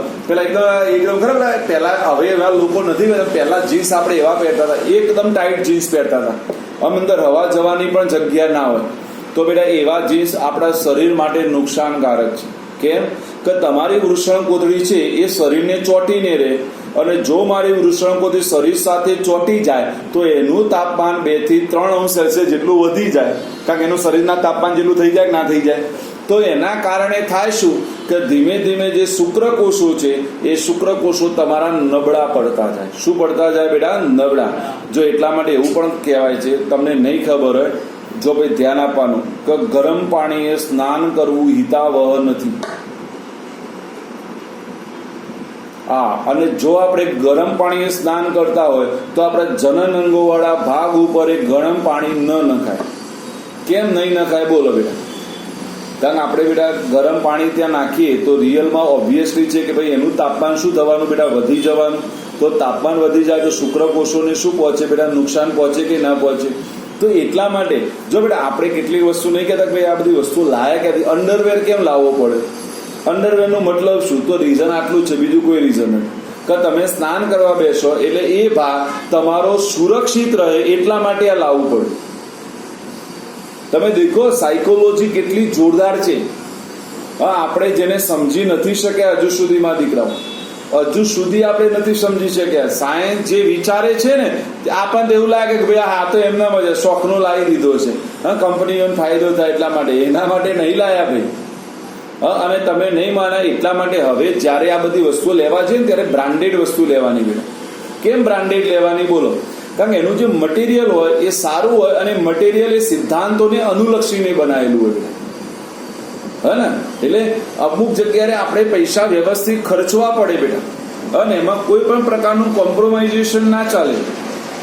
એકદમ ખબર પહેલા, હવે એવા લોકો નથી, પહેલા જીન્સ આપણે એવા પહેરતા હતા, એકદમ ટાઈટ જીન્સ પહેરતા હતા, આમ અંદર હવા જવાની પણ જગ્યા ના હોય. તો બેટા એવા જીન્સ આપણા શરીર માટે નુકસાનકારક છે. કેમ કે તમારી વૃષણકોથળી છે એ શરીરને ચોંટીને રહે, અને જો મારી વૃષણકોથળી શરીર સાથે ચોંટી જાય તો એનું તાપમાન 2 થી 3 અંશ સેલ્સિયસ જેટલું વધી જાય, કારણ કે એનું શરીરના તાપમાન જેટલું થઈ જાય કે ના થઈ જાય. તો એના કારણે થાય શું કે ધીમે ધીમે જે શુક્રકોષો છે એ શુક્રકોષો તમારા નબળા પડતા જાય. શું પડતા જાય બેટા? નબળા. જો એટલા માટે એવું પણ કહેવાય છે, તમને નહીં ખબર હોય, જો ભાઈ ધ્યાન આપવાનું કે ગરમ પાણીએ સ્નાન કરવું હિતાવહ નથી. હા, અને જો આપણે ગરમ પાણીએ સ્નાન કરતા હોય તો આપણા જનન અંગો વાળા ભાગ ઉપર એ ગરમ પાણી ન નખાય. કેમ નહીં નખાય બોલો બેટા? કારણ આપણે બેટા ગરમ પાણી ત્યાં નાખીએ તો રિયલમાં ઓબ્વિયસલી છે કે ભાઈ એનું તાપમાન શું થવાનું બેટા? વધી જવાનું. તો તાપમાન વધી જાય તો શુક્રકોષોને શું પહોંચે બેટા? નુકસાન પહોંચે કે ના પહોંચે? તો એટલા માટે જો બેટા આપણે કેટલીક વસ્તુ નહીં કહેતા કે ભાઈ આ બધી વસ્તુ લાયા ક્યાંથી? અંડરવેર કેમ લાવવો પડે? અંડરવેરનો મતલબ શું? તો રીઝન આટલું છે, બીજું કોઈ રીઝન નથી. કે તમે સ્નાન કરવા બેસો એટલે એ ભાગ તમારો સુરક્ષિત રહે એટલા માટે આ લાવવું પડે. તમે દેખો સાયકોલોજી કેટલી જોરદાર છે. હા, આપણે જેને સમજી નથી શક્યા હજુ સુધીમાં દીકરાઓ, હજુ સુધી આપણે નથી સમજી શક્યા. સાયન્સ જે વિચારે છે ને આપણને એવું લાગે કે ભાઈ આ તો એમના મજા શોખનો લાવી દીધો છે, હા, કંપનીઓને ફાયદો થાય એટલા માટે, એના માટે નહીં લાયા ભાઈ. હા, અને તમે નહીં માના એટલા માટે હવે જ્યારે આ બધી વસ્તુઓ લેવા છે ને ત્યારે બ્રાન્ડેડ વસ્તુ લેવાની બેટા. કેમ બ્રાન્ડેડ લેવાની બોલો? કારણ કે એનું જે મટીરિયલ હોય એ સારું હોય, અને મટીરિયલ એ સિદ્ધાંતોને અનુલક્ષીને બનાવેલું હોય બેટા. હે ને? એટલે અમુક જગ્યાએ આપણે પૈસા વ્યવસ્થિત ખર્ચવા પડે બેટા, અને એમાં કોઈ પણ પ્રકારનું કોમ્પ્રોમાઇઝેશન ના ચાલે.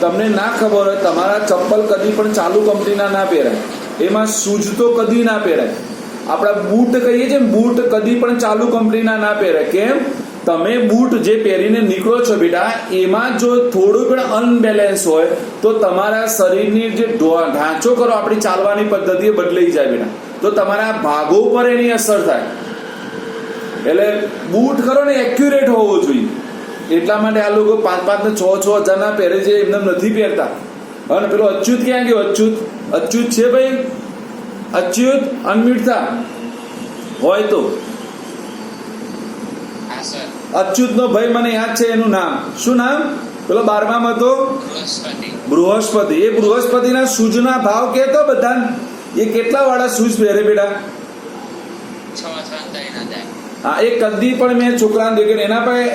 તમને ના ખબર હોય, તમારા ચપ્પલ કદી પણ ચાલુ કંપનીના ના પહેરાય, એમાં શૂઝ તો કદી ના પહેરાય. આપણા બૂટ કહીએ છીએ, બૂટ કદી પણ ચાલુ કંપનીના ના પહેરાય. કેમ? તમે બૂટ જે પહેરીને નીકળો છો બેટા, એમાં જો થોડું પણ અનબેલેન્સ હોય તો તમારા શરીરની જે ઢાંચો કરો આપણી ચાલવાની પદ્ધતિ બદલાઈ જાય બેટા. તો તમારા ભાગો ઉપર એની અસર થાય. એટલે બૂટ ખરો ને એક્યુરેટ હોવો જોઈએ. એટલા માટે આ લોકો 5,500 ને 6,000 હજારના પહેરે છે, એમને નથી પહેરતા. અને પેલો અચ્યુત ક્યાં ગયો? અચ્યુત છે ભાઈ? અચ્યુત અનમ્યુટ થા હોય તો. અચ્યુત નો ભાઈ મને યાદ છે, એનું નામ શું નામ? પેલો 12માં હતો બૃહસ્પતિ. એ બૃહસ્પતિના શૂઝના ભાવ કહેતો બધા. એ કેટલા વાળા શૂઝ પહેરે બેટા? હા, એ કદી પણ મેં છોકરાને દેખ્યો એના પાસે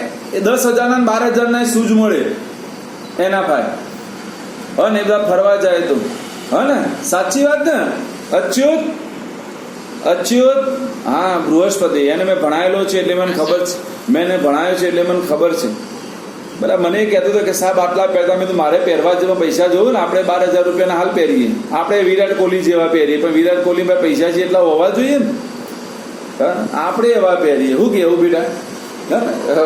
10,000 ના 12,000 શૂઝ મળે એના પાસે. હા ને, બધા ફરવા જાય તો. હા ને, સાચી વાત ને? અચ્યુત હા, બૃહસ્પતિ. એને મેં ભણાયેલો છે એટલે મને ખબર છે. મેં એને ભણાયો છે એટલે મને ખબર છે. બરાબર. મને એ કહેતો હતો કે સાહેબ આટલા પહેરતા. મેં તો મારે પહેરવા જેવા પૈસા જોયું ને, આપણે 12,000 રૂપિયાના હાલ પહેરીએ. આપણે વિરાટ કોહલી જેવા પહેરીએ, પણ વિરાટ કોહલી પાસે પૈસા છે એટલા હોવા જોઈએ ને. આપણે એવા પહેરીએ. શું કેવું બેટા?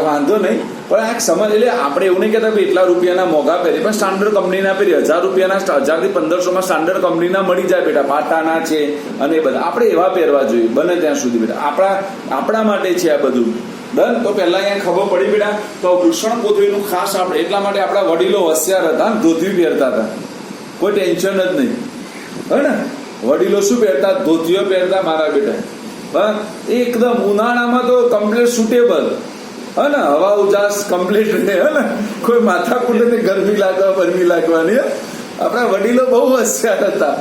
વાંધો નહીં, પણ આ સમજ. એટલે આપણે એવું નહીં કહેતા કે એટલા રૂપિયાના મોંઘા પહેરીએ, પણ સ્ટાન્ડર્ડ કંપનીના પહેરીએ. 1,000 રૂપિયાના 1,000 થી 1,500માં સ્ટાન્ડર્ડ કંપનીના મળી જાય બેટા. બાટાના છે અને એ બધા. આપણે એવા પહેરવા જોઈએ બને ત્યાં સુધી બેટા. આપણા માટે છે આ બધું. ડન. તો પહેલા અહીંયા ખબર પડી બેટા. તો વૃષણ કોથળીનું ખાસ આપણે એટલા માટે આપણા વડીલો હોશિયાર હતા, ધોતી પહેરતા હતા. કોઈ ટેન્શન જ નહીં. હે ને? વડીલો શું પહેરતા? ધોતીઓ પહેરતા મારા બેટા. એકદમ ઉનાળામાં તો કમ્પ્લીટ સુટેબલ. હે ને? હવા ઉજાસ કમ્પ્લીટ રહે. હે ને? કોઈ માથા કુટે ગરમી લાગવાની. આપણા વડીલો બહુ હોશિયાર હતા.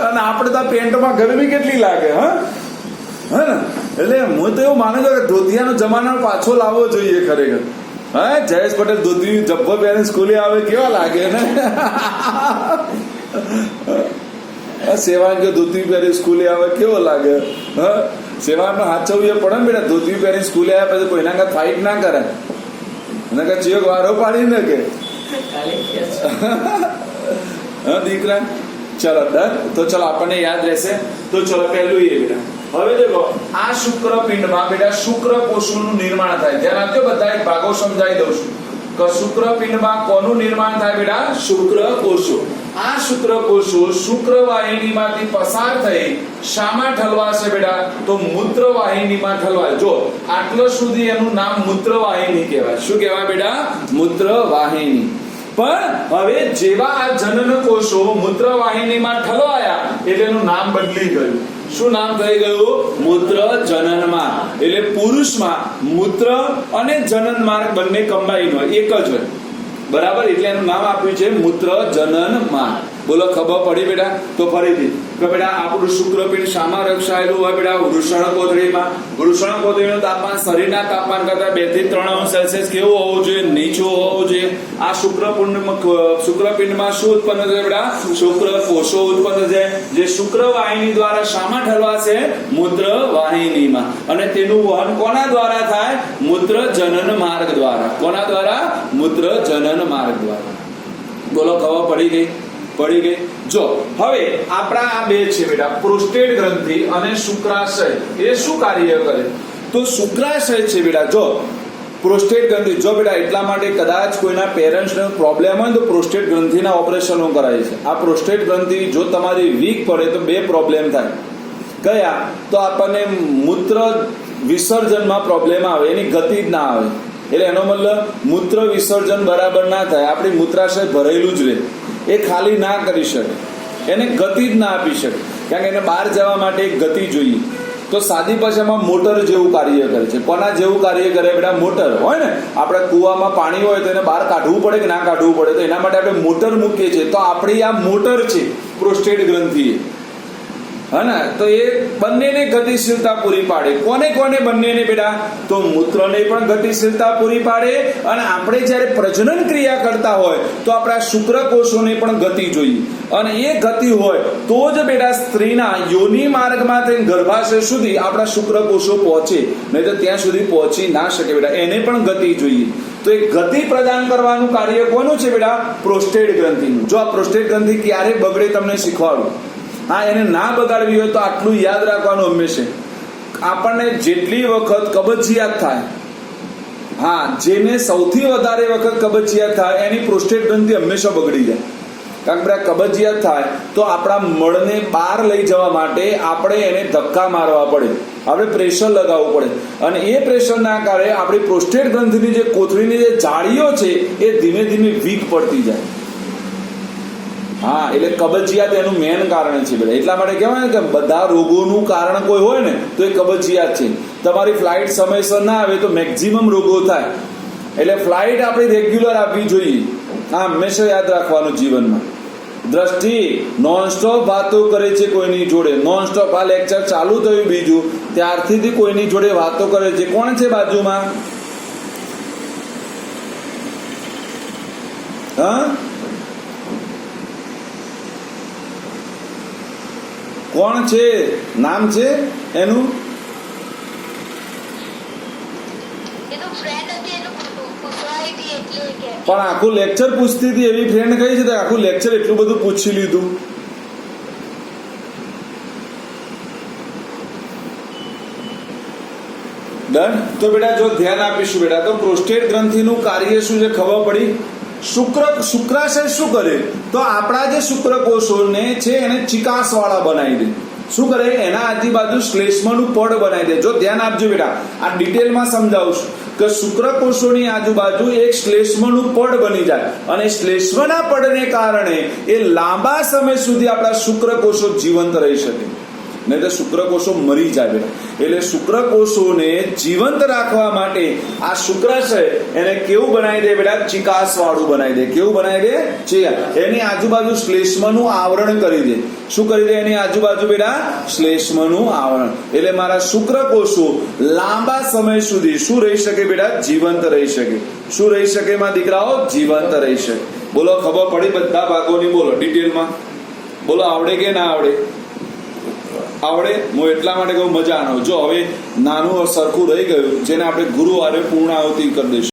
અને આપણે તો પેન્ટમાં ગરમી કેટલી લાગે. હે ને? એટલે હું તો એવું માનું છું કે ધોતિયાનો જમાનો પાછો લાવવો જોઈએ ખરેખર. હા, જયેશ પટેલ ધોતી જબ્બો પહેરીને સ્કૂલે આવે કેવા લાગે ને. સેવાંગ ધોતી પહેરી સ્કૂલે આવે કેવો લાગે. હા, સેવાનો હાચવવું પડે ને બેટા. ધોતી પહેરી સ્કૂલે આવ્યા પછી કોઈના કાંઈ ફાઇટ ના કરે. એના કાંઈ ચિયોક વારો પાડી ને કે હા દીકરા. ચલો ડન. તો ચલો આપણને યાદ રહેશે. તો ચલો પહેલું એ બેટા. હવે દેખો, આ શુક્રપિંડમાં બેટા શુક્રકોષોનું નિર્માણ થાય. ધ્યાન આપજો, બધા એક ભાગો સમજાવી દઉં છું કે શુક્રપિંડમાં કોનું નિર્માણ થાય બેટા? શુક્રકોષો. આ શુક્રકોષો શુક્રવાહિનીમાંથી પસાર થઈ શામાં ઠલવાશે બેટા? તો મૂત્રવાહિનીમાં ઠલવાય. જો આટલો સુધી એનું નામ મૂત્રવાહિની કહેવાય. શું કહેવાય બેટા? મૂત્રવાહિની. પણ હવે જેવા આ જનન કોષો મૂત્રવાહિનીમાં ઠલવાયા એટલે એનું નામ બદલી ગયું. શું નામ થઈ ગયું? મૂત્ર જનનમાં. એટલે પુરુષમાં મૂત્ર અને જનન માર્ગ બંને કમ્બાઈન હોય, એક જ હોય. બરાબર. એટલે એનું નામ આપ્યું છે મૂત્ર જનન માર્ગ. બોલો, ખબર પડી બેટા? તો ફરીથી કે બેટા આપણું શુક્રપિંડ શામાં રક્ષાયેલું હોય બેટા? વૃષણ કોથળીમાં. વૃષણ કોથળીનું તાપમાન શરીરના તાપમાન કરતા 2 થી 3 અંશ સેલ્સિયસ કેવું હોવું જોઈએ? નીચું હોવું જોઈએ. આ શુક્રપિંડમાં શું ઉત્પન્ન થાય બેટા? શુક્રકોષો ઉત્પન્ન થાય, જે શુક્રવાહિની દ્વારા શામાં ઠલવાશે? મૂત્રવાહિનીમાં. અને તેનું વહન કોના દ્વારા થાય? મૂત્ર જનન માર્ગ દ્વારા. કોના દ્વારા? મૂત્ર જનન માર્ગ દ્વારા. બોલો, ખબર પડી ગઈ? પડી ગઈ. જો હવે આપણા આ બે છે બેટા, પ્રોસ્ટેટ ગ્રંથિ અને શુક્રાશય. એ શું કાર્ય કરે? તો શુક્રાશય છે બેટા. જો પ્રોસ્ટેટ ગ્રંથિ, જો બેટા એટલા માટે કદાચ કોઈના પેરેન્ટ્સને પ્રોબ્લેમ હોય તો પ્રોસ્ટેટ ગ્રંથિના ઓપરેશનો કરાય છે. આ પ્રોસ્ટેટ ગ્રંથિ જો તમારી વીક પડે તો 2 પ્રોબ્લેમ થાય. કયા? તો આપણને મૂત્ર વિસર્જનમાં પ્રોબ્લેમ આવે, એની ગતિ જ ના આવે. એટલે એનો મતલબ મૂત્ર વિસર્જન બરાબર ના થાય, આપણી મૂત્રાશય ભરેલું જ રહે, એ ખાલી ના કરી શકે, એને ગતિ જ ના આપી શકે. કારણ કે એને બહાર જવા માટે એક ગતિ જોઈએ. તો સાદી ભાષામાં મોટર જેવું કાર્ય કરે છે. કોના જેવું કાર્ય કરે બેટા? મોટર હોય ને, આપણે કુવામાં પાણી હોય તો એને બહાર કાઢવું પડે કે ના કાઢવું પડે, તો એના માટે આપણે મોટર મૂકીએ છીએ. તો આપણી આ મોટર છે પ્રોસ્ટેટ ગ્રંથિ. હે ને? તો એ બંનેને ગતિશીલતા પૂરી પાડે. કોને બંનેને બેટા? તો મૂત્રને પણ ગતિશીલતા પૂરી પાડે, અને આપણે જ્યારે પ્રજનન ક્રિયા કરતા હોય તો આપણા શુક્રકોષોને પણ ગતિ જોઈએ. અને એ ગતિ હોય તો જ બેટા સ્ત્રીના યોનિ માર્ગમાં થઈને ગર્ભાશય સુધી આપણા શુક્રકોષો પહોંચે, નહીં તો ત્યાં સુધી પહોંચી ના શકે બેટા. એને પણ ગતિ જોઈએ. તો એ ગતિ પ્રદાન કરવાનું કાર્ય કોનું છે બેટા? પ્રોસ્ટેટ ગ્રંથિનું. જો આ પ્રોસ્ટેટ ગ્રંથિ ક્યારે બગડે તમને શીખવાડું. હા, એને ના બગાડવી હોય તો આટલું યાદ રાખવાનું હંમેશા. આપણને જેટલી વખત કબજિયાત થાય, હા, જેને સૌથી વધારે વખત કબજિયાત થાય એની પ્રોસ્ટેટ ગ્રંથિ હંમેશા બગડી જાય. કારણ કે કબજિયાત થાય તો આપણા મળને બહાર લઈ જવા માટે આપણે એને ધક્કા મારવા પડે, આપણે પ્રેશર લગાવવું પડે, અને એ પ્રેશરના કારણે આપણી પ્રોસ્ટેટ ગ્રંથિની જે કોથળીની જે જાળીઓ છે એ ધીમે ધીમે વીક પડતી જાય. હા, એટલે કબજિયાત એનું મેન કારણ છે બધા. એટલા માટે કહેવાય ને કે બધા રોગોનું કારણ કોઈ હોય ને તો એ કબજિયાત છે. તમારી ફ્લાઇટ સમયસર ના આવે તો મેક્સિમમ રોગો થાય. એટલે ફ્લાઇટ આપણે રેગ્યુલર આપવી જોઈએ. હા, હંમેશા યાદ રાખવાનું જીવનમાં. દ્રષ્ટિ નોનસ્ટોપ વાતો કરે છે કોઈની જોડે, નોનસ્ટોપ. આ લેક્ચર ચાલુ થયું બીજું ત્યારથી કોઈની જોડે વાતો કરે છે. કોણ છે બાજુમાં? હા, કોણ છે? નામ છે એનું? પણ આખું લેક્ચર પૂછતી હતી એવી ફ્રેન્ડ કઈ છે? આખું લેક્ચર એટલું બધું પૂછી લીધું. ડન. તો બેટા જો ધ્યાન આપીશું બેટા, તો પ્રોસ્ટેટ ગ્રંથિનું કાર્ય શું છે ખબર પડી? શુક્રાશય શું કરે? તો આપણા જે શુક્રકોષોને છે એને ચિકાસ વાળા બનાવી દે. શું કરે? એના આજુબાજુ શ્લેષ્મનું પડ બનાવી દે. જો ધ્યાન આપજો બેટા, આ ડિટેલમાં સમજાવું છું કે શુક્રકોષોની આજુબાજુ એક શ્લેષ્મનું પડ બની જાય, અને શ્લેષ્મના પડને કારણે એ લાંબા સમય સુધી આપણા શુક્રકોષો જીવંત રહી શકે, નહીં તો શુક્રકોષો મરી જાય બેટા. એટલે શુક્રકોષોને જીવંત રાખવા માટે આ શુક્રાશય એને કેવું બનાવી દે બેટા? ચિકાસ વાળું બનાવી દે. કેવું બનાવી દે? એની આજુબાજુ શ્લેષ્મનું આવરણ કરી દે. શું કરી દે? એની આજુબાજુ બેટા શ્લેષ્મનું આવરણ. એટલે મારા શુક્રકોષો લાંબા સમય સુધી શું રહી શકે બેટા? જીવંત રહી શકે. શું રહી શકે માં દીકરાઓ? જીવંત રહી શકે. બોલો, ખબર પડી બધા ભાગોની? બોલો ડિટેલમાં બોલો. આવડે કે ના આવડે? આવડે. હું એટલા માટે કહું મજા ન. જો હવે નાનું સરખું રહી ગયું જેને આપણે ગુરુવારે પૂર્ણાહુતિ કરી દઈશું.